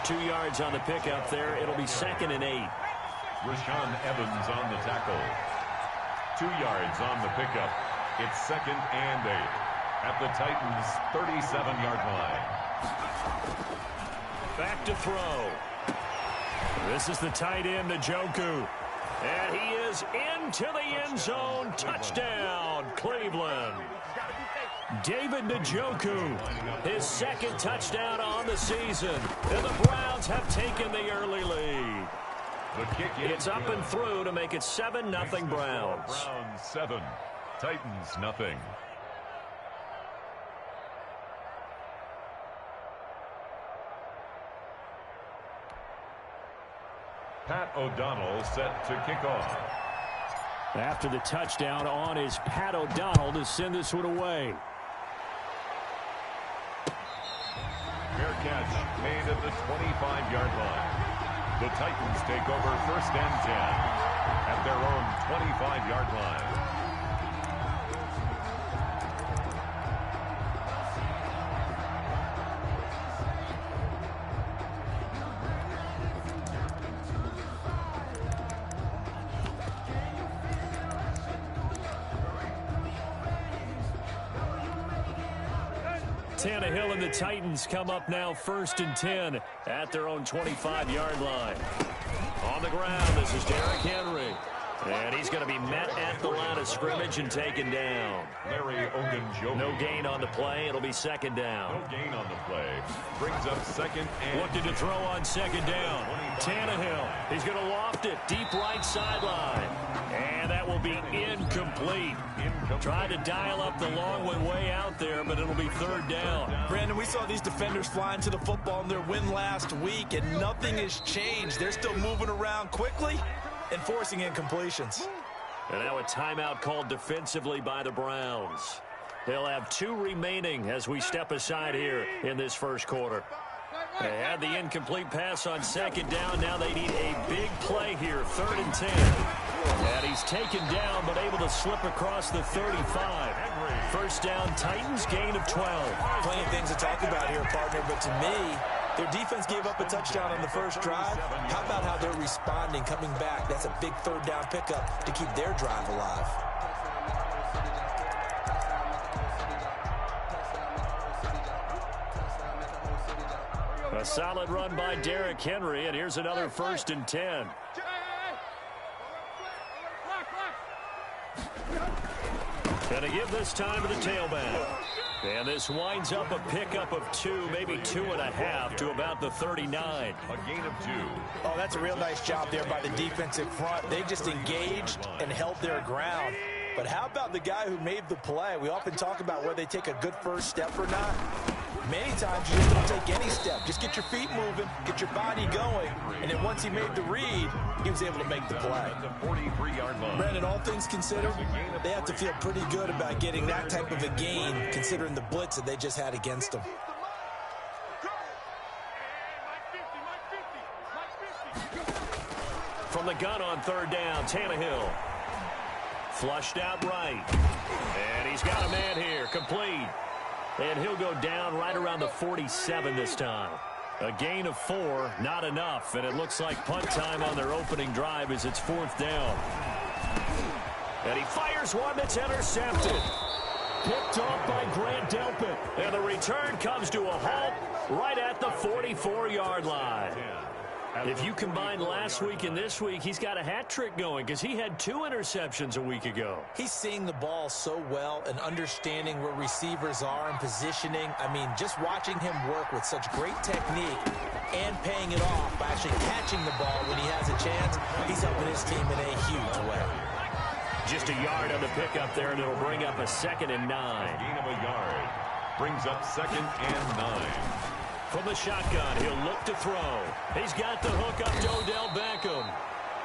2 yards on the pickup there. It'll be 2nd and 8. Rashaan Evans on the tackle. 2 yards on the pickup. It's 2nd and 8 at the Titans' 37-yard line. Back to throw. This is the tight end, Njoku. And he is into the end zone. Touchdown, Cleveland. David Njoku, his 2nd touchdown on the season. And the Browns have taken the early lead. It's up and through to make it 7-0 Browns. Browns 7, Titans nothing. Pat O'Donnell set to kick off. After the touchdown on is Pat O'Donnell to send this one away. Fair catch made at the 25-yard line. The Titans take over 1st and 10 at their own 25-yard line. Tannehill and the Titans come up now 1st and 10 at their own 25-yard line. On the ground, this is Derrick Henry. And he's going to be met at the line of scrimmage and taken down. Larry Ogunjobi. No gain on the play. It'll be 2nd down. No gain on the play. Brings up 2nd and... Looking to throw on 2nd down. Tannehill. He's going to loft it. Deep right sideline. And that will be incomplete. Tried to dial up the long one way out there, but it'll be 3rd down. Brandon, we saw these defenders flying to the football in their win last week, and nothing has changed. They're still moving around quickly and forcing incompletions. And now a timeout called defensively by the Browns. They'll have 2 remaining as we step aside here in this 1st quarter. They had the incomplete pass on 2nd down. Now they need a big play here, 3rd and 10. And he's taken down but able to slip across the 35. 1st down, Titans, gain of 12. Plenty of things to talk about here, partner, but to me, their defense gave up a touchdown on the 1st drive. How about how they're responding, coming back? That's a big 3rd down pickup to keep their drive alive. A solid run by Derrick Henry, and here's another 1st and 10. Going to give this time to the tailback. And this winds up a pickup of 2, maybe 2.5 to about the 39. A gain of 2. Oh, that's a real nice job there by the defensive front. They just engaged and held their ground. But how about the guy who made the play? We often talk about whether they take a good first step or not. Many times you just don't take any step. Just get your feet moving, get your body going, and then once he made the read, he was able to make the play. The 43-yard line. Brandon, all things considered, they have to feel pretty good about getting that type of a gain, considering the blitz that they just had against them. From the gun on 3rd down, Tannehill. Flushed out right. And he's got a man here, complete. And he'll go down right around the 47 this time. A gain of 4, not enough. And it looks like punt time on their opening drive as it's 4th down. And he fires one that's intercepted. Picked off by Grant Delpit. And the return comes to a halt right at the 44-yard line. If you combine last week and this week, he's got a hat trick going because he had 2 interceptions a week ago. He's seeing the ball so well and understanding where receivers are and positioning. I mean, just watching him work with such great technique and paying it off by actually catching the ball when he has a chance, he's helping his team in a huge way. Just a yard on the pickup there, and it'll bring up a 2nd and 9. Gain of a yard. Brings up 2nd and 9. From the shotgun, he'll look to throw. He's got the hook up to Odell Beckham.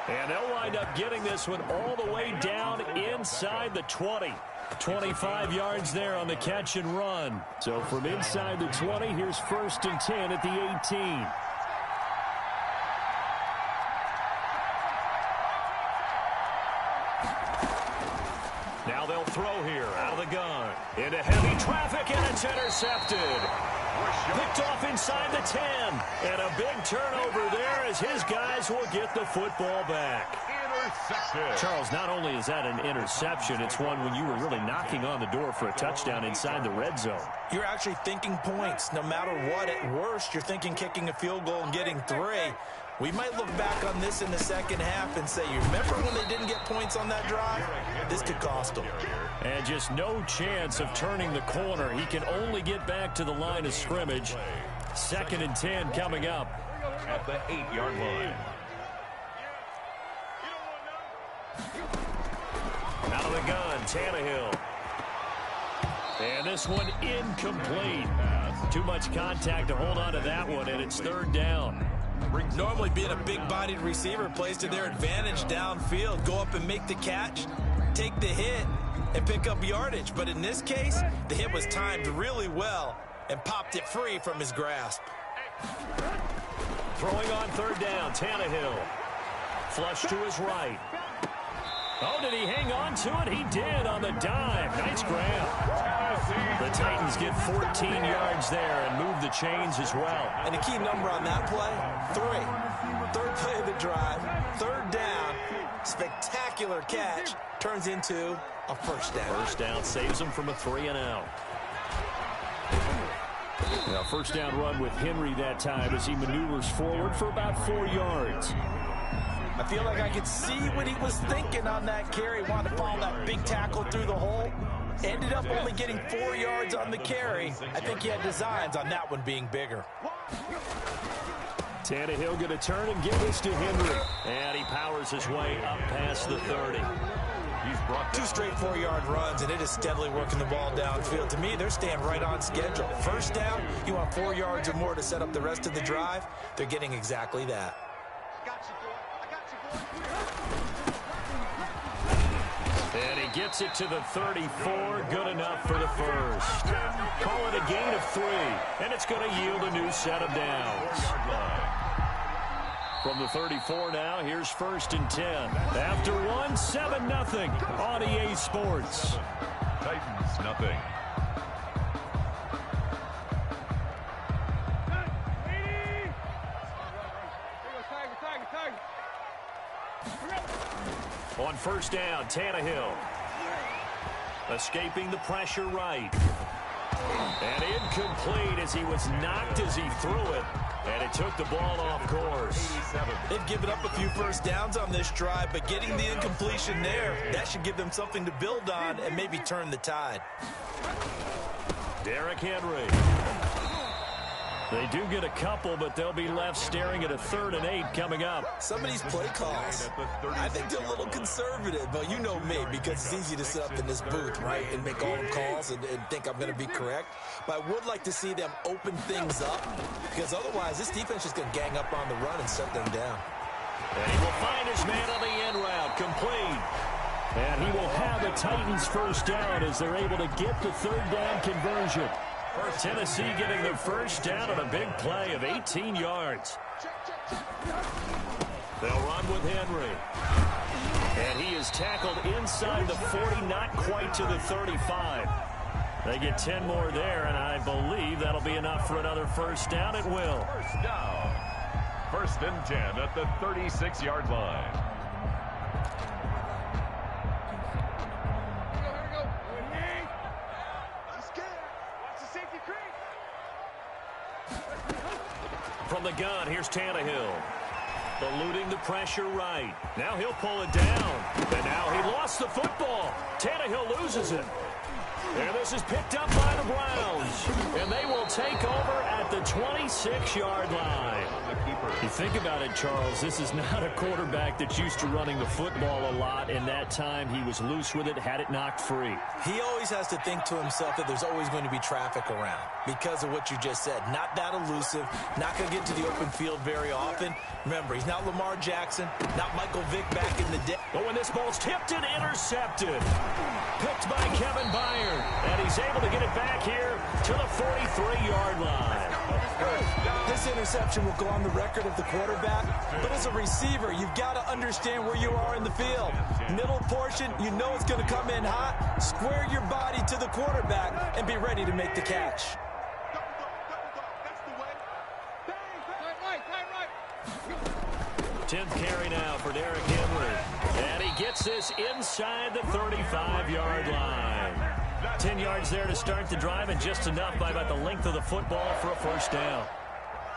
And they'll wind up getting this one all the way down inside the 20. 25 yards there on the catch and run. So from inside the 20, here's 1st and 10 at the 18. Now they'll throw here out of the gun. Into heavy traffic, and it's intercepted. Picked off inside the 10. And a big turnover there as his guys will get the football back. Charles, not only is that an interception, it's one when you were really knocking on the door for a touchdown inside the red zone. You're actually thinking points. No matter what, at worst, you're thinking kicking a field goal and getting 3. We might look back on this in the second half and say, you remember when they didn't get points on that drive? This could cost them. And just no chance of turning the corner. He can only get back to the line of scrimmage. 2nd and 10 coming up. At the 8-yard line. Out of the gun, Tannehill. And this one incomplete. Too much contact to hold on to that one, and it's 3rd down. Normally being a big-bodied receiver plays to their advantage downfield. Go up and make the catch, take the hit, and pick up yardage. But in this case, the hit was timed really well and popped it free from his grasp. Throwing on 3rd down, Tannehill. Flush to his right. Oh, did he hang on to it? He did on the dive. Nice grab. The Titans get 14 yards there and move the chains as well. And the key number on that play, 3. 3rd play of the drive, 3rd down, spectacular catch, turns into a 1st down. 1st down saves him from a 3-and-out. Now, 1st down run with Henry that time as he maneuvers forward for about 4 yards. I feel like I could see what he was thinking on that carry. Wanted to follow that big tackle through the hole. Ended up only getting 4 yards on the carry. I think he had designs on that one being bigger. Tannehill going to turn and give this to Henry. And he powers his way up past the 30. He's brought 2 straight 4-yard runs, and it is steadily working the ball downfield. To me, they're staying right on schedule. 1st down, you want 4 yards or more to set up the rest of the drive. They're getting exactly that. And he gets it to the 34. Good enough for the 1st. Call it a gain of 3. And it's going to yield a new set of downs. From the 34 now, here's 1st and 10. After 1, 7-0 on EA Sports. Titans, nothing. On 1st down, Tannehill. Escaping the pressure right. And incomplete as he was knocked as he threw it. And it took the ball off course. They've given up a few 1st downs on this drive, but getting the incompletion there, that should give them something to build on and maybe turn the tide. Derrick Henry. They do get a couple, but they'll be left staring at a 3rd and 8 coming up. Some of these play calls, I think they're a little conservative, but you know me, because it's easy to sit up in this booth, right, and make all the calls and think I'm going to be correct. But I would like to see them open things up, because otherwise this defense is going to gang up on the run and shut them down. And he will find his man on the end route, complete. And he will have the Titans 1st down as they're able to get the 3rd down conversion. Tennessee getting the 1st down on a big play of 18 yards. They'll run with Henry. And he is tackled inside the 40, not quite to the 35. They get 10 more there, and I believe that'll be enough for another 1st down. It will. 1st down. 1st and 10 at the 36-yard line. From the gun, here's Tannehill. Eluding the pressure right. Now he'll pull it down. And now he lost the football. Tannehill loses it. And this is picked up by the Browns. And they will take over at the 26-yard line. You think about it, Charles, this is not a quarterback that's used to running the football a lot, and that time he was loose with it, had it knocked free. He always has to think to himself that there's always going to be traffic around because of what you just said. Not that elusive, not going to get to the open field very often. Remember, he's not Lamar Jackson, not Michael Vick back in the day. But when this ball's tipped and intercepted, picked by Kevin Byard, and he's able to get it back here to the 43-yard line. This interception will go on the record of the quarterback, but as a receiver, you've got to understand where you are in the field. Middle portion, you know it's going to come in hot. Square your body to the quarterback and be ready to make the catch. 10th carry now for Derrick Henry. And he gets this inside the 35-yard line. 10 yards there to start the drive, and just enough by about the length of the football for a first down.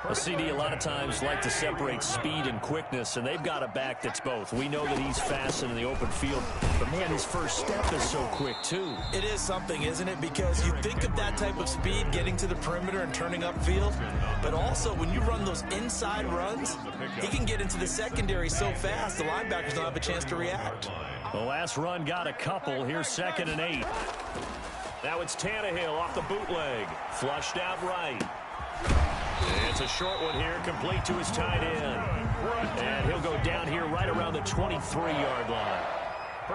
A CD a lot of times like to separate speed and quickness, and they've got a back that's both. We know that he's fast in the open field, but, man, his first step is so quick, too. It is something, isn't it? Because you think of that type of speed getting to the perimeter and turning upfield, but also when you run those inside runs, he can get into the secondary so fast the linebackers don't have a chance to react. The last run got a couple. Here's 2nd and 8. Now it's Tannehill off the bootleg. Flushed out right. It's a short one here, complete to his tight end. And he'll go down here right around the 23-yard line.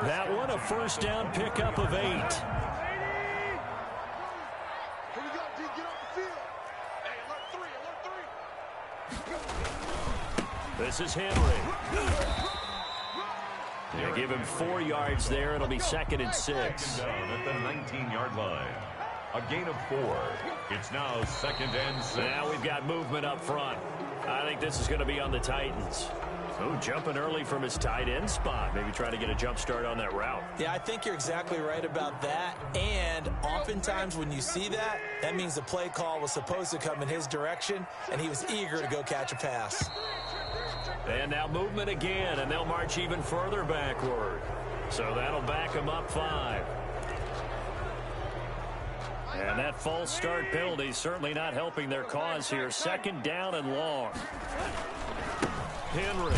That one a first down pickup of 8. This is Henry. They give him 4 yards there. It'll be 2nd and 6. Down at the 19-yard line. A gain of 4. It's now 2nd and 6. Now we've got movement up front. I think this is going to be on the Titans. Oh, jumping early from his tight end spot. Maybe trying to get a jump start on that route. Yeah, I think you're exactly right about that. And oftentimes when you see that, that means the play call was supposed to come in his direction, and he was eager to go catch a pass. And now movement again, and they'll march even further backward. So that'll back them up 5. And that false start penalty certainly not helping their cause here. 2nd down and long. Henry.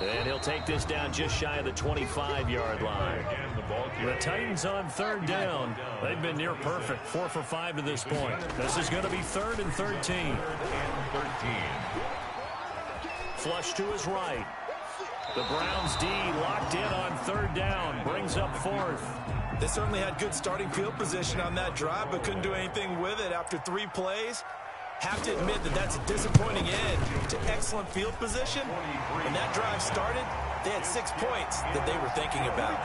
And he'll take this down just shy of the 25-yard line. The Titans on 3rd down. They've been near perfect. 4 for 5 to this point. This is going to be 3rd and 13. Flush to his right. The Browns D locked in on 3rd down. Brings up 4th. They certainly had good starting field position on that drive, but couldn't do anything with it after 3 plays. Have to admit that that's a disappointing end to excellent field position. When that drive started, they had 6 points that they were thinking about.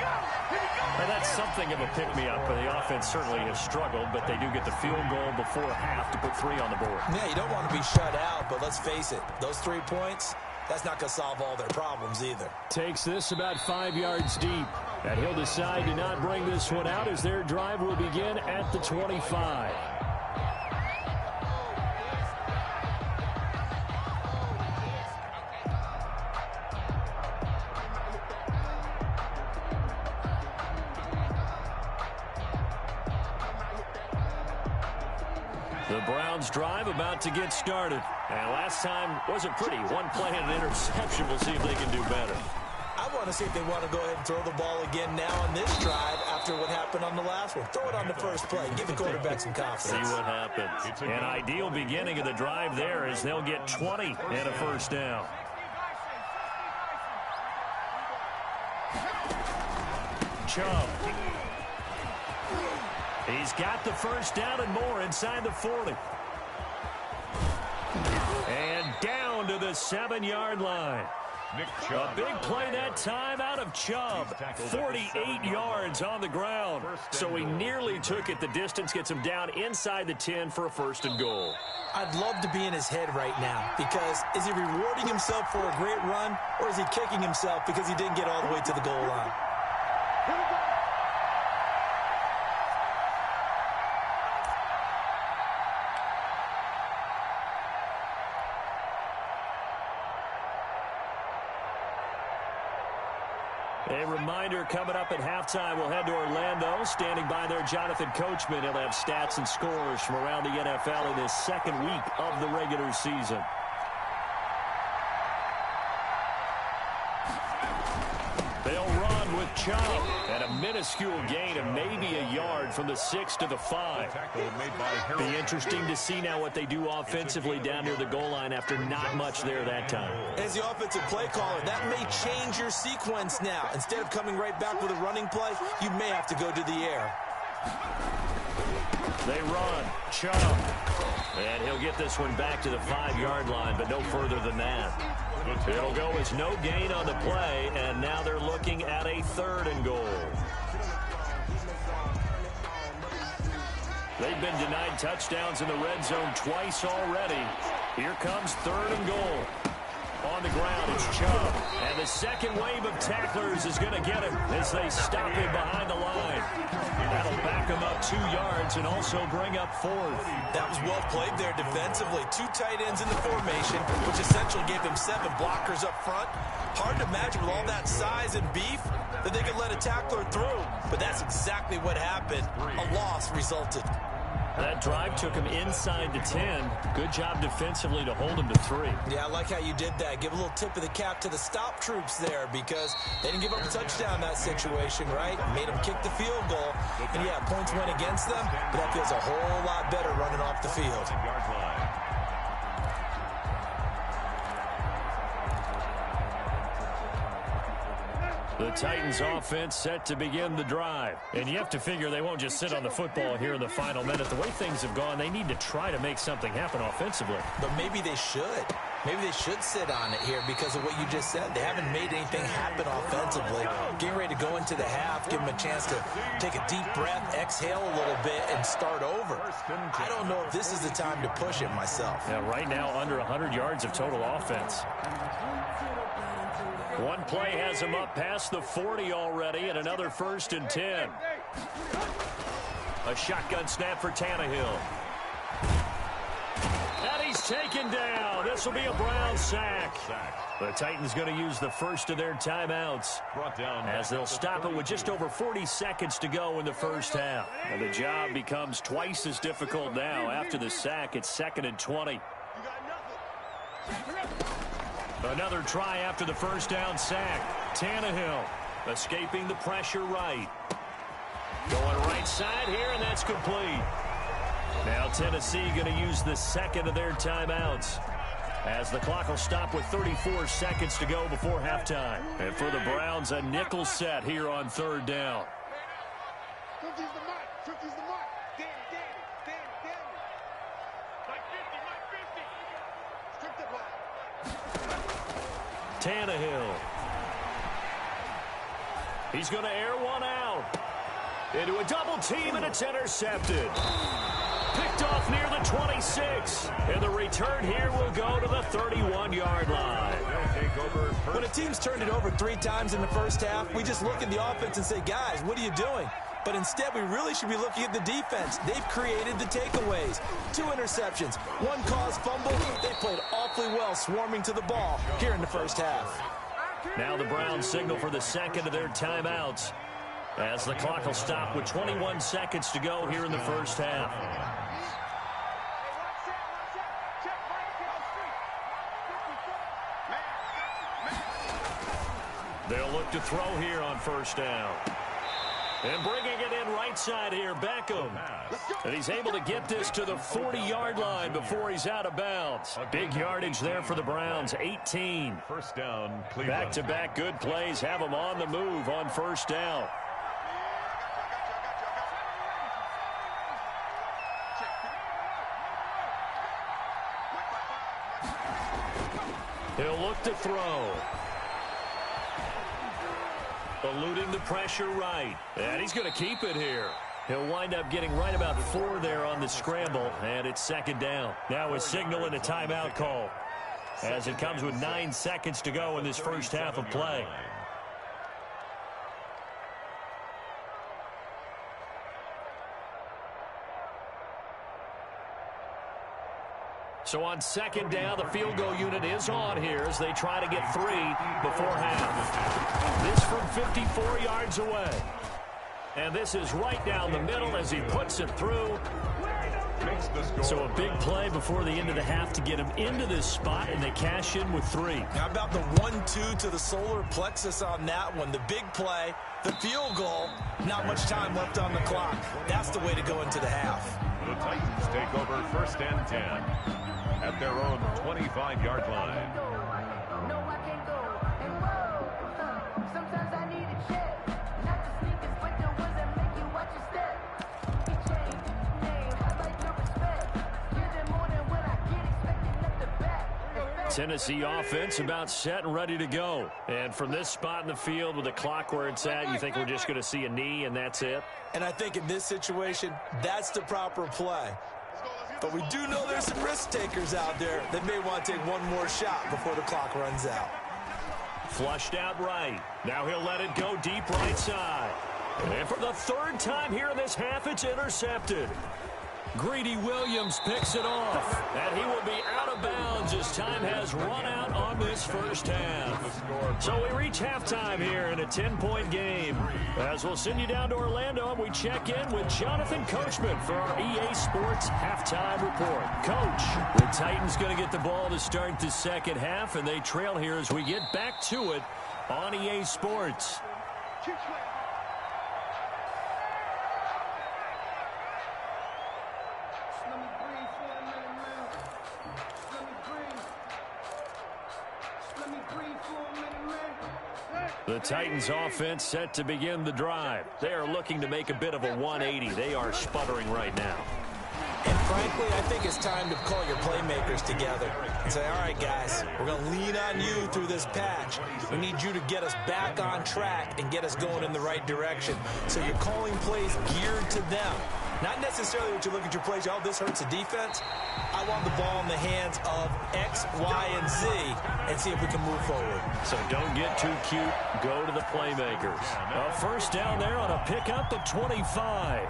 Well, that's something of a pick-me-up, but the offense certainly has struggled, but they do get the field goal before half to put 3 on the board. Yeah, you don't want to be shut out, but let's face it, those 3 points, that's not going to solve all their problems either. Takes this about 5 yards deep, and he'll decide to not bring this one out as their drive will begin at the 25. The Browns drive about to get started. And last time wasn't pretty. 1 play and an interception. We'll see if they can do better. I want to see if they want to go ahead and throw the ball again now on this drive after what happened on the last one. Throw it on the first play. Give the quarterback some confidence. See what happens. An ideal beginning of the drive there as they'll get 20 and a first down. Chubb. He's got the first down and more inside the 40. And down to the 7-yard line. A big play that time out of Chubb. 48 yards on the ground. So he nearly took it the distance, gets him down inside the 10 for a 1st and goal. I'd love to be in his head right now because is he rewarding himself for a great run or is he kicking himself because he didn't get all the way to the goal line? A reminder coming up at halftime, we'll head to Orlando. Standing by there, Jonathan Coachman. He'll have stats and scores from around the NFL in his 2nd week of the regular season. They'll run with Chubb. And a minuscule gain of maybe a yard from the 6 to the 5. Be interesting to see now what they do offensively down near the goal line after not much there that time. As the offensive play caller, that may change your sequence now. Instead of coming right back with a running play, you may have to go to the air. They run. Chubb. And he'll get this one back to the 5-yard line, but no further than that. It'll go as no gain on the play, and now they're looking at a 3rd and goal. They've been denied touchdowns in the red zone twice already. Here comes 3rd and goal. On the ground, it's Chubb. And the second wave of tacklers is going to get him as they stop him behind the line. That'll back him up 2 yards and also bring up 4th. That was well played there defensively. 2 tight ends in the formation, which essentially gave them 7 blockers up front. Hard to imagine with all that size and beef that they could let a tackler through. But that's exactly what happened. A loss resulted. That drive took him inside the 10. Good job defensively to hold him to 3. Yeah, I like how you did that. Give a little tip of the cap to the stop troops there because they didn't give up a touchdown in that situation, right? Made them kick the field goal. And, yeah, points went against them, but that feels a whole lot better running off the field. The Titans offense set to begin the drive. And you have to figure they won't just sit on the football here in the final minute. The way things have gone, they need to try to make something happen offensively. But maybe they should. Maybe they should sit on it here because of what you just said. They haven't made anything happen offensively. Getting ready to go into the half, give them a chance to take a deep breath, exhale a little bit, and start over. I don't know if this is the time to push it myself. Yeah, right now under 100 yards of total offense. One play has him up past the 40 already, and another 1st and 10. A shotgun snap for Tannehill. And he's taken down. This will be a Brown sack. The Titans going to use the first of their timeouts as they'll stop it with just over 40 seconds to go in the first half. And the job becomes twice as difficult now. After the sack, it's 2nd and 20. Another try after the first down sack. Tannehill escaping the pressure right. Going right side here, and that's complete. Now Tennessee going to use the second of their timeouts as the clock will stop with 34 seconds to go before halftime. And for the Browns, a nickel set here on 3rd down. Tannehill. He's going to air one out. Into a double team, and it's intercepted. Picked off near the 26. And the return here will go to the 31-yard line. When a team's turned it over 3 times in the first half, we just look at the offense and say, guys, what are you doing? But instead, we really should be looking at the defense. They've created the takeaways. 2 interceptions, 1 caused fumble. They played awfully well swarming to the ball here in the first half. Now the Browns signal for the second of their timeouts as the clock will stop with 21 seconds to go here in the first half. They'll look to throw here on first down. And bringing it in right side here, Beckham. And he's able to get this to the 40-yard line before he's out of bounds. Big yardage there for the Browns, 18. First down, Cleveland. Back-to-back good plays have them on the move on first down. He'll look to throw. Eluding the pressure right. And he's going to keep it here. He'll wind up getting right about 4 there on the scramble, and it's 2nd down. Now a signal and a timeout call as it comes with 9 seconds to go in this first half of play. So on 2nd down, the field goal unit is on here as they try to get 3 before half. This from 54 yards away. And this is right down the middle as he puts it through. So a big play before the end of the half to get him into this spot, and they cash in with 3. How about the 1-2 to the solar plexus on that one? The big play, the field goal, not much time left on the clock. That's the way to go into the half. The Titans take over 1st and 10 at their own 25-yard line. Tennessee offense about set and ready to go. And from this spot in the field with the clock where it's at, you think we're just going to see a knee and that's it? And I think in this situation, that's the proper play. But we do know there's some risk takers out there that may want to take one more shot before the clock runs out. Flushed out right. Now he'll let it go deep right side. And for the third time here in this half, it's intercepted. Greedy Williams picks it off. And he will be out of bounds as time has run out on this first half. So we reach halftime here in a 10-point game. As we'll send you down to Orlando, and we check in with Jonathan Coachman for our EA Sports Halftime Report. Coach, the Titans going to get the ball to start the second half, and they trail here as we get back to it on EA Sports. The Titans offense set to begin the drive. They are looking to make a bit of a 180. They are sputtering right now. And frankly, I think it's time to call your playmakers together and say, all right, guys, we're going to lean on you through this patch. We need you to get us back on track and get us going in the right direction. So you're calling plays geared to them. Not necessarily what you look at your plays, oh, this hurts the defense. I want the ball in the hands of X, Y, and Z and see if we can move forward. So don't get too cute. Go to the playmakers. A first down there on a pickup of 25.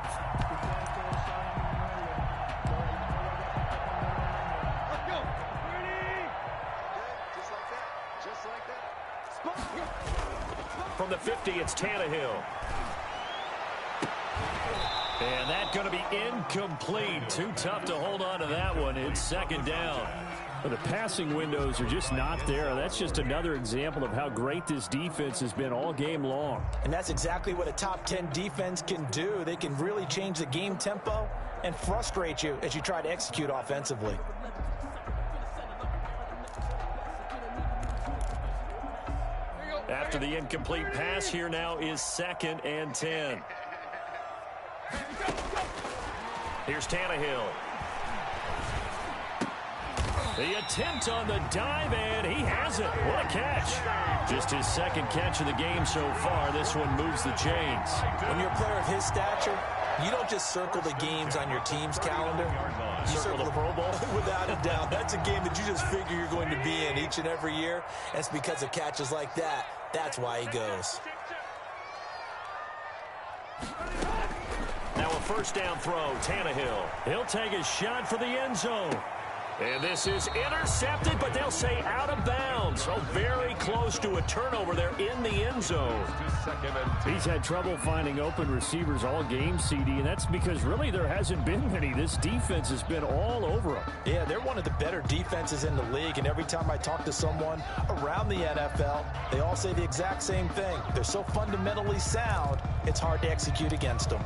From the 50, it's Tannehill. And that's going to be incomplete. Too tough to hold on to that one. It's second down. Well, the passing windows are just not there. That's just another example of how great this defense has been all game long. And that's exactly what a top 10 defense can do. They can really change the game tempo and frustrate you as you try to execute offensively. After the incomplete pass, here now is 2nd and 10. Here's Tannehill. The attempt on the dive, and he has it. What a catch. Just his second catch of the game so far. This one moves the chains. When you're a player of his stature, you don't just circle the games on your team's calendar. You circle the Pro Bowl. Without a doubt. That's a game that you just figure you're going to be in each and every year. And it's because of catches like that. That's why he goes. Now a first down throw, Tannehill. He'll take a shot for the end zone. And this is intercepted, but they'll say out of bounds. So very close to a turnover there in the end zone. He's had trouble finding open receivers all game, CD, and that's because really there hasn't been many. This defense has been all over them. Yeah, they're one of the better defenses in the league, and every time I talk to someone around the NFL, they all say the exact same thing. They're so fundamentally sound, it's hard to execute against them.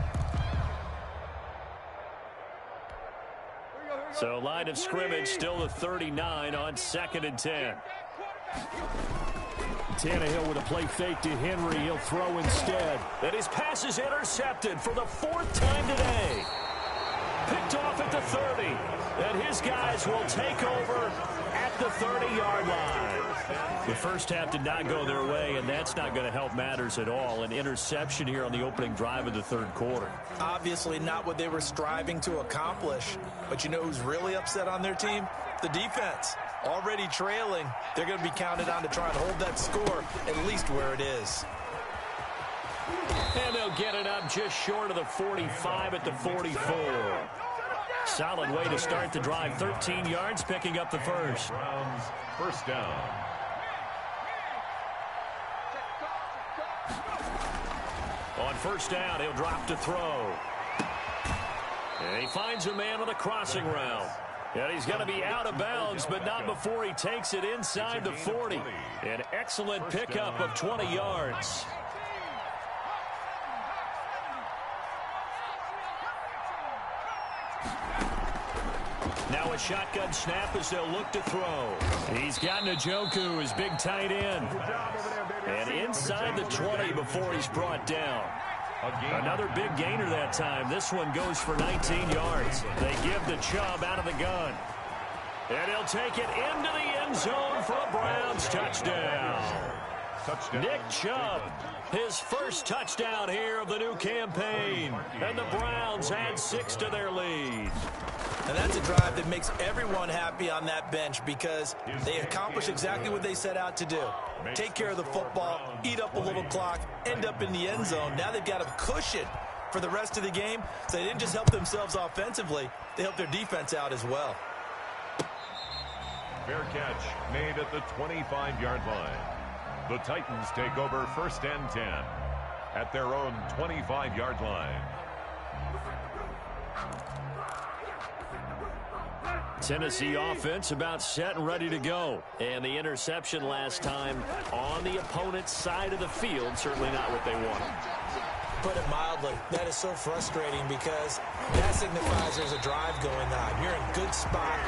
So line of scrimmage still the 39 on 2nd and 10. Tannehill with a play fake to Henry. He'll throw instead. And his pass is intercepted for the 4th time today. Picked off at the 30. And his guys will take over at the 30-yard line. The first half did not go their way, and that's not going to help matters at all. An interception here on the opening drive of the third quarter. Obviously not what they were striving to accomplish. But you know who's really upset on their team? The defense. Already trailing. They're going to be counted on to try and hold that score at least where it is. And they'll get it up just short of the 45 at the 44. Solid way to start the drive. 13 yards, picking up the first. Browns, first down. On first down, he'll drop to throw. And he finds a man on the crossing route. And he's going to be out of bounds, but not before he takes it inside the 40. An excellent pickup of 20 yards. Now a shotgun snap as they'll look to throw. He's got Njoku, his big tight end. And inside the 20 before he's brought down. Another big gainer that time. This one goes for 19 yards. They give the Chubb out of the gun. And he'll take it into the end zone for a Browns touchdown. Touchdown. Nick Chubb, his first touchdown here of the new campaign. And the Browns add 6 to their lead. And that's a drive that makes everyone happy on that bench because they accomplish exactly what they set out to do. Take care of the football, eat up a little clock, end up in the end zone. Now they've got a cushion for the rest of the game. So they didn't just help themselves offensively, they helped their defense out as well. Fair catch made at the 25-yard line. The Titans take over 1st and 10 at their own 25-yard line. Tennessee offense about set and ready to go. And the interception last time on the opponent's side of the field, certainly not what they wanted. Put it mildly, that is so frustrating because that signifies there's a drive going on. You're in a good spot,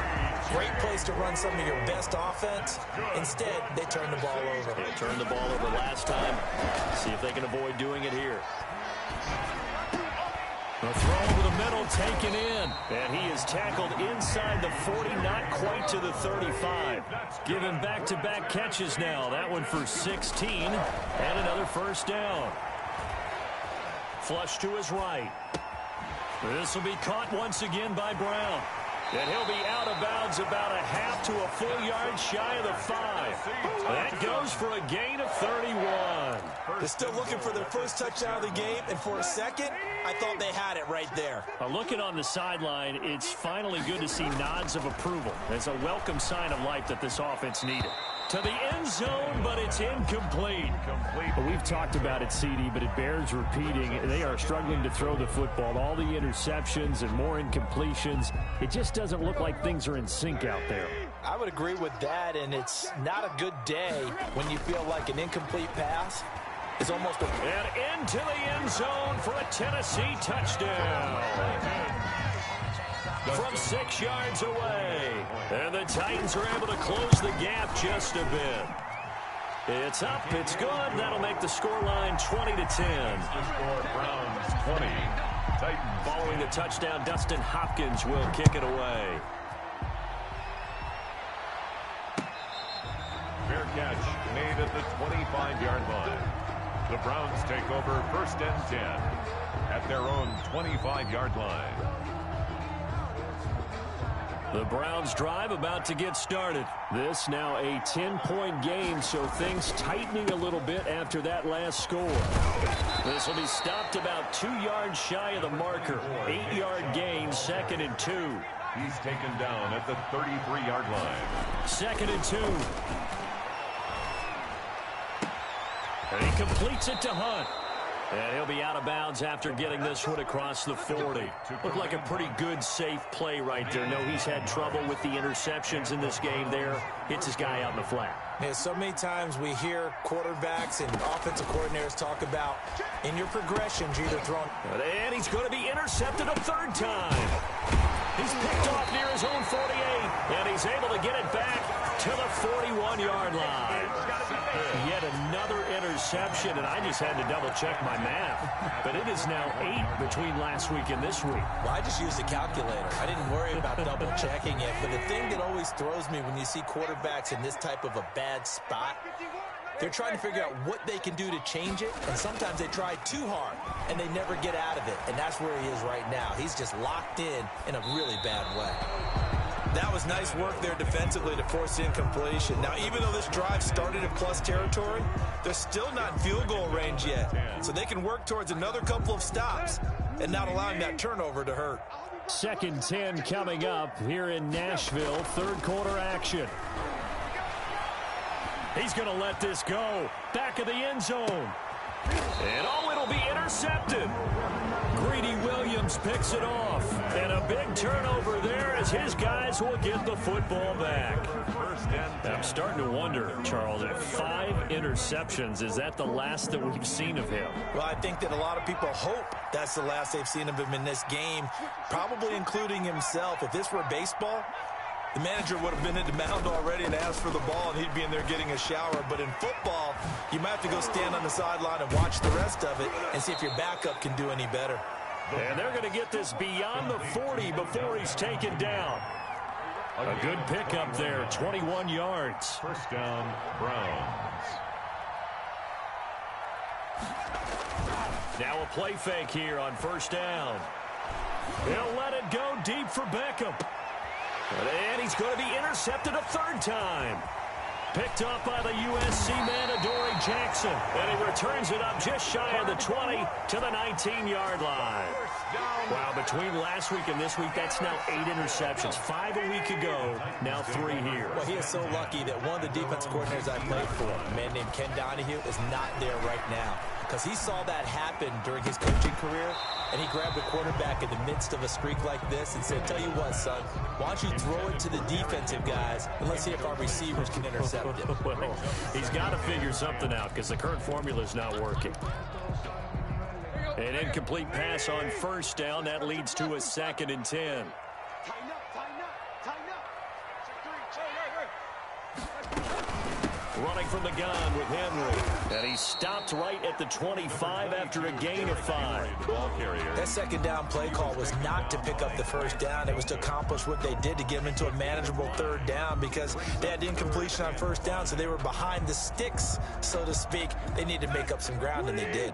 great place to run some of your best offense. Instead, they turn the ball over. They turned the ball over last time. See if they can avoid doing it here. The throw over the middle taken in. And he is tackled inside the 40, not quite to the 35. Given back-to-back catches now. That one for 16 and another first down. Flush to his right. This will be caught once again by Brown. And he'll be out of bounds about a half to a full yard shy of the 5. That goes for a gain of 31. They're still looking for their first touchdown of the game, and for a second, I thought they had it right there. Looking on the sideline, it's finally good to see nods of approval. It's a welcome sign of life that this offense needed. To the end zone, but it's incomplete. But we've talked about it, CD, but it bears repeating. They are struggling to throw the football. All the interceptions and more incompletions. It just doesn't look like things are in sync out there. I would agree with that, and it's not a good day when you feel like an incomplete pass is almost a... And into the end zone for a Tennessee touchdown. From 6 yards away. And the Titans are able to close the gap just a bit. It's up, it's good. That'll make the scoreline 20-10. Browns 20. Titans. Following the touchdown, Dustin Hopkins will kick it away. Fair catch made at the 25-yard line. The Browns take over 1st and 10 at their own 25-yard line. The Browns drive about to get started. This now a 10-point game, so things tightening a little bit after that last score. This will be stopped about 2 yards shy of the marker. 8-yard gain, 2nd and 2. He's taken down at the 33-yard line. 2nd and 2. And he completes it to Hunt. And he'll be out of bounds after getting this one across the 40. Looked like a pretty good, safe play right there. No, he's had trouble with the interceptions in this game there. Hits his guy out in the flat. Yeah, so many times we hear quarterbacks and offensive coordinators talk about in your progressions, you're either throwing... And he's going to be intercepted a 3rd time. He's picked off near his own 48. And he's able to get it back to the 41-yard line. Yet another interception, and I just had to double-check my math. But it is now 8 between last week and this week. Well, I just used a calculator. I didn't worry about double-checking it. But the thing that always throws me when you see quarterbacks in this type of a bad spot, they're trying to figure out what they can do to change it, and sometimes they try too hard, and they never get out of it. And that's where he is right now. He's just locked in a really bad way. That was nice work there defensively to force incompletion. Now, even though this drive started in plus territory, they're still not in field goal range yet. So they can work towards another couple of stops and not allowing that turnover to hurt. 2nd 10 coming up here in Nashville. 3rd quarter action. He's going to let this go. Back of the end zone. And it'll be intercepted. Greedy Williams picks it off. And a big turnover there as his guys will get the football back. I'm starting to wonder, Charles, if 5 interceptions, is that the last that we've seen of him? Well, I think that a lot of people hope that's the last they've seen of him in this game, probably including himself. If this were baseball, the manager would have been at the mound already and asked for the ball, and he'd be in there getting a shower. But in football, you might have to go stand on the sideline and watch the rest of it and see if your backup can do any better. And they're going to get this beyond the 40 before he's taken down. A good pickup there, 21 yards. First down, Browns. Now a play fake here on first down. He'll let it go deep for Beckham. And he's going to be intercepted a third time. Picked up by the USC man, Adoree Jackson. And he returns it up just shy of the 20 to the 19-yard line. Wow, between last week and this week, that's now 8 interceptions. 5 a week ago, now 3 here. Well, he is so lucky that one of the defense coordinators I played for, a man named Ken Donahue, is not there right now. Because he saw that happen during his coaching career, and he grabbed the quarterback in the midst of a streak like this and said, tell you what, son, why don't you throw it to the defensive guys, and let's see if our receivers can intercept it. Well, he's got to figure something out because the current formula is not working. An incomplete pass on first down. That leads to a 2nd and 10. Running from the gun with Henry. And he stopped right at the 25 after a gain of 5. Ball carrier. That second down play call was not to pick up the first down. It was to accomplish what they did to get them into a manageable third down because they had incompletion on first down, so they were behind the sticks, so to speak. They needed to make up some ground, and they did.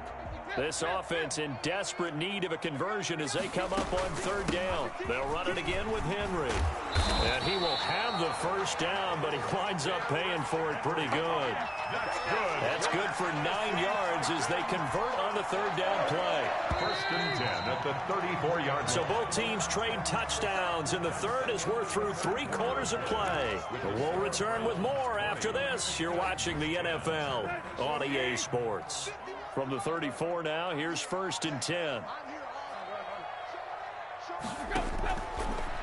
This offense in desperate need of a conversion as they come up on third down. They'll run it again with Henry. And he will have the first down, but he winds up paying for it pretty good. That's good for 9 yards as they convert on the third down play. 1st and 10 at the 34-yard line. So both teams trade touchdowns, and the third as we're through 3 quarters of play. We'll return with more after this. You're watching the NFL on EA Sports. From the 34 now, here's 1st and 10.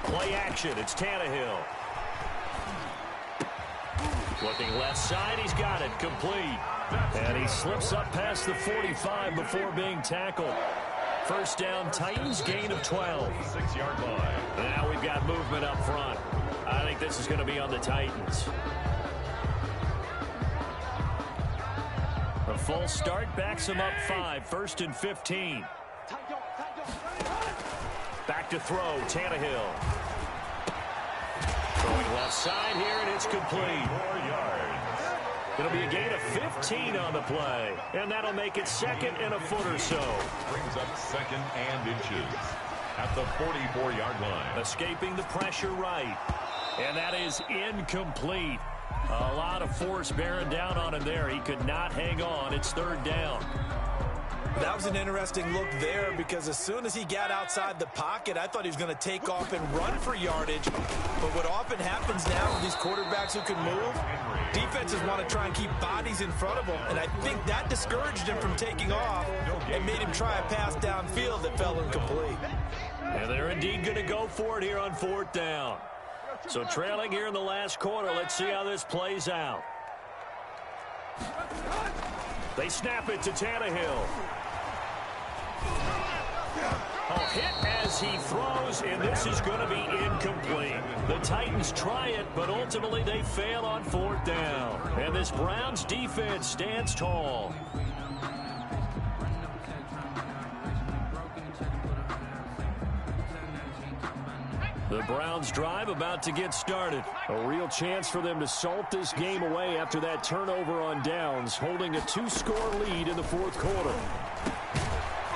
Play action, it's Tannehill. Looking left side, he's got it, complete. And he slips up past the 45 before being tackled. First down, Titans, gain of 12. 6-yard line. Now we've got movement up front. I think this is going to be on the Titans. A full start backs him up 5. 1st and 15. Back to throw, Tannehill. Throwing left side here, and it's complete. 4 yards. It'll be a gain of 15 on the play, and that'll make it 2nd and a foot or so. Brings up 2nd and inches at the 44-yard line. Escaping the pressure right, and that is incomplete. A lot of force bearing down on him there. He could not hang on. It's 3rd down. That was an interesting look there because as soon as he got outside the pocket, I thought he was going to take off and run for yardage. But what often happens now with these quarterbacks who can move, defenses want to try and keep bodies in front of them. And I think that discouraged him from taking off and made him try a pass downfield that fell incomplete. And they're indeed going to go for it here on 4th down. So trailing here in the last quarter, let's see how this plays out. They snap it to Tannehill. Hit as he throws, and this is going to be incomplete. The Titans try it, but ultimately they fail on 4th down. And this Browns defense stands tall. The Browns drive about to get started. A real chance for them to salt this game away after that turnover on downs, holding a 2-score lead in the 4th quarter.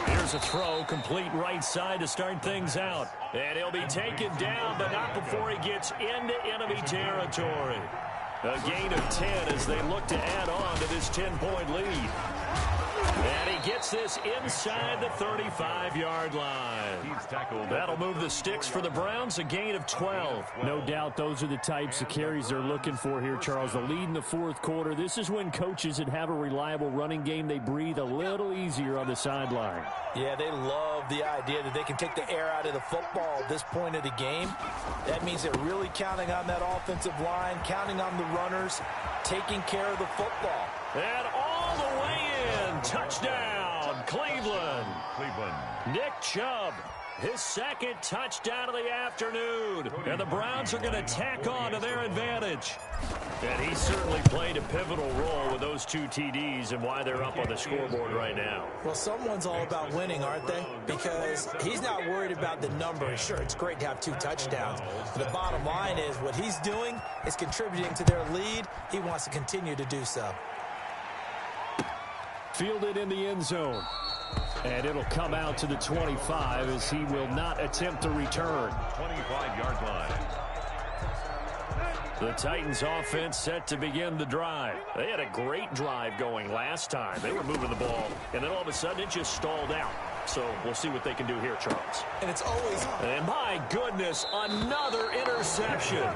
Here's a throw, complete right side to start things out. And he'll be taken down, but not before he gets into enemy territory. A gain of 10 as they look to add on to this 10-point lead. And he gets this inside the 35-yard line. That'll move the sticks for the Browns, a gain of 12. No doubt those are the types of carries they're looking for here, Charles. The lead in the 4th quarter. This is when coaches that have a reliable running game, they breathe a little easier on the sideline. Yeah, they love the idea that they can take the air out of the football at this point of the game. That means they're really counting on that offensive line, counting on the runners, taking care of the football. And all the way in, touchdown, Cleveland. Nick Chubb, his 2nd touchdown of the afternoon. And the Browns are going to tack on to their advantage. And he certainly played a pivotal role with those 2 TDs and why they're up on the scoreboard right now. Well, someone's all about winning, aren't they? Because he's not worried about the number. Sure, it's great to have 2 touchdowns. But the bottom line is what he's doing is contributing to their lead. He wants to continue to do so. Fielded in the end zone. And it'll come out to the 25 as he will not attempt to return. 25-yard line. The Titans offense set to begin the drive. They had a great drive going last time. They were moving the ball, and then all of a sudden it just stalled out. So we'll see what they can do here, Charles. And it's always... And my goodness, another interception.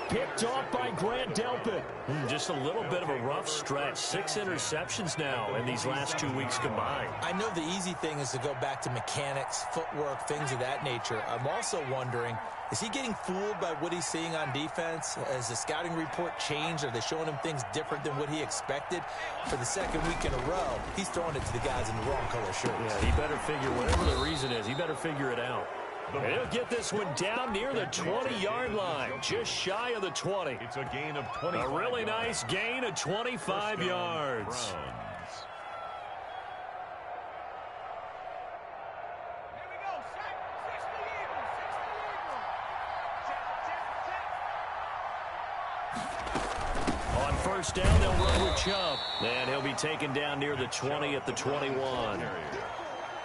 Picked off by Grant Delpit. Just a little bit of a rough stretch. 6 interceptions now in these last 2 weeks combined. I know the easy thing is to go back to mechanics, footwork, things of that nature. I'm also wondering, is he getting fooled by what he's seeing on defense? Has the scouting report changed? Are they showing him things different than what he expected? For the second week in a row, he's throwing it to the guys in the wrong color shirts. Yeah, he better figure, whatever the reason is, he better figure it out. He'll get this one down near the 20-yard line, just shy of the 20. It's a gain of 20. A really nice gain of 25 yards. On first down, they'll run with Chubb. And he'll be taken down near the 20 at the 21.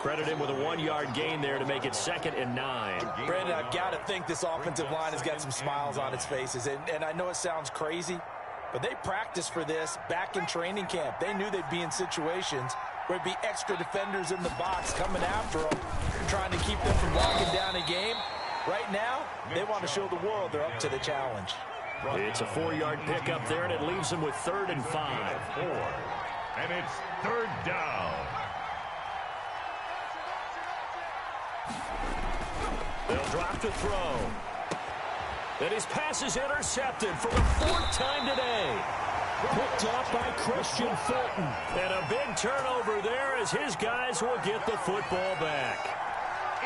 Credit him with a 1-yard gain there to make it 2nd and 9. Brandon, I've got to think this offensive line has got some smiles on its faces. And I know it sounds crazy, but they practiced for this back in training camp. They knew they'd be in situations where it'd be extra defenders in the box coming after them, trying to keep them from locking down a game. Right now, they want to show the world they're up to the challenge. It's a 4-yard pickup there, and it leaves them with 3rd and 5. And it's 3rd down. They'll drop to throw. And his pass is intercepted for the 4th time today. Picked off by Christian Fulton. And a big turnover there as his guys will get the football back.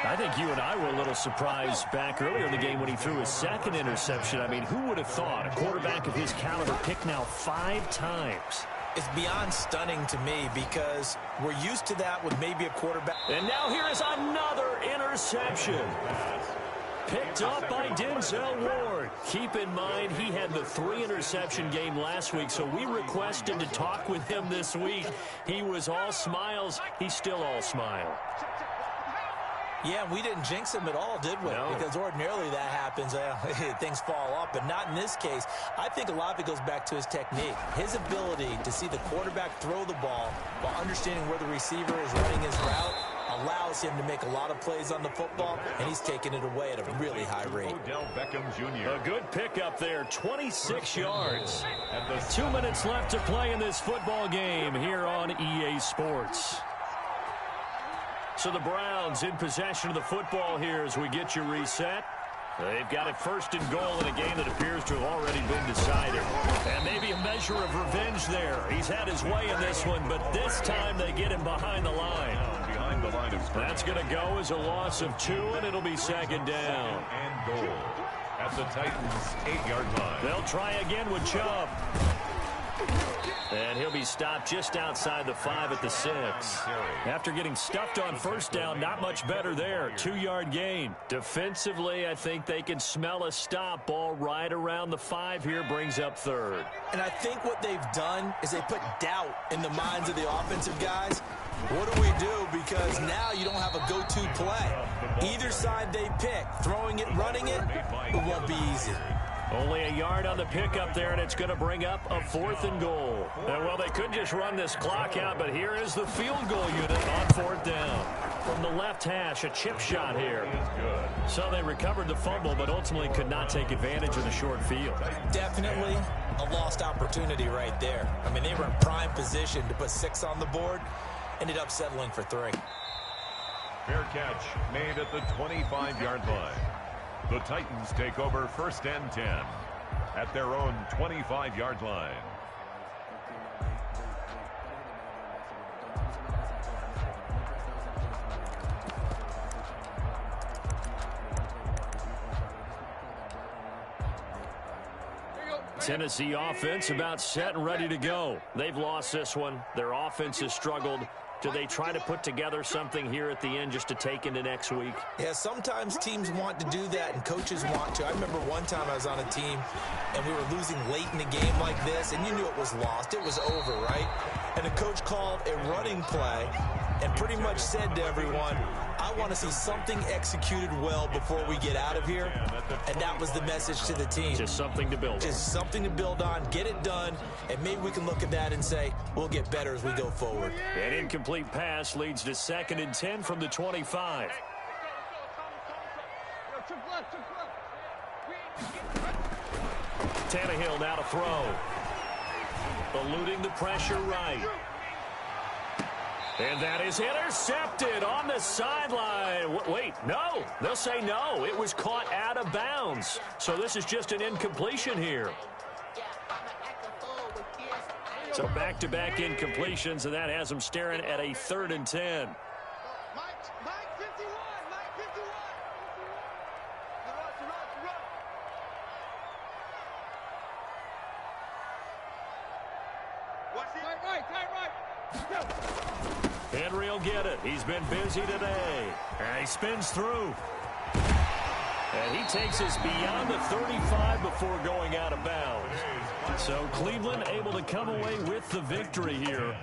I think you and I were a little surprised back earlier in the game when he threw his 2nd interception. I mean, who would have thought a quarterback of his caliber picked now 5 times? It's beyond stunning to me because we're used to that with maybe a quarterback. And now here is another interception. Picked off by Denzel Ward. Keep in mind, he had the 3-interception game last week, so we requested to talk with him this week. He was all smiles. He's still all smile. Yeah, we didn't jinx him at all, did we? No. Because ordinarily that happens. Things fall off, but not in this case. I think a lot of it goes back to his technique. His ability to see the quarterback throw the ball while understanding where the receiver is running his route allows him to make a lot of plays on the football, and he's taking it away at a really high rate. Odell Beckham Jr. A good pickup there, 26 yards. 2 minutes left to play in this football game here on EA Sports. So the Browns in possession of the football here as we get you reset. They've got it 1st and goal in a game that appears to have already been decided. And maybe a measure of revenge there. He's had his way in this one, but this time they get him behind the line. Behind the line of scrimmage. That's going to go as a loss of 2, and it'll be 2nd down. And goal at the Titans' 8-yard line. They'll try again with Chubb. And he'll be stopped just outside the 5 at the 6. After getting stuffed on first down, not much better there. 2-yard gain. Defensively, I think they can smell a stop. Ball right around the 5 here, brings up 3rd. And I think what they've done is they put doubt in the minds of the offensive guys. What do we do? Because now you don't have a go-to play. Either side they pick, throwing it, running it, it won't be easy. Only a yard on the pickup there, and it's going to bring up a 4th and goal. And, well, they could just run this clock out, but here is the field goal unit on 4th down. From the left hash, a chip shot here. So they recovered the fumble, but ultimately could not take advantage of the short field. Definitely a lost opportunity right there. I mean, they were in prime position to put 6 on the board, ended up settling for 3. Fair catch made at the 25-yard line. The Titans take over 1st and 10 at their own 25-yard line. Tennessee offense about set and ready to go. They've lost this one. Their offense has struggled. Do they try to put together something here at the end just to take into next week? Yeah, sometimes teams want to do that and coaches want to. I remember one time I was on a team and we were losing late in a game like this, and you knew it was lost. It was over, right? And the coach called a running play and pretty much said to everyone, I want to see something executed well before we get out of here. And that was the message to the team. Just something to build on. Just something to build on, get it done, and maybe we can look at that and say, we'll get better as we go forward. An incomplete pass leads to 2nd and 10 from the 25. Tannehill now to throw. Eluding the pressure right. And that is intercepted on the sideline. Wait, no. They'll say no. It was caught out of bounds. So this is just an incompletion here. So back-to-back incompletions, and that has them staring at a 3rd and 10. Henry will get it. He's been busy today. And he spins through. And he takes us beyond the 35 before going out of bounds. So Cleveland able to come away with the victory here.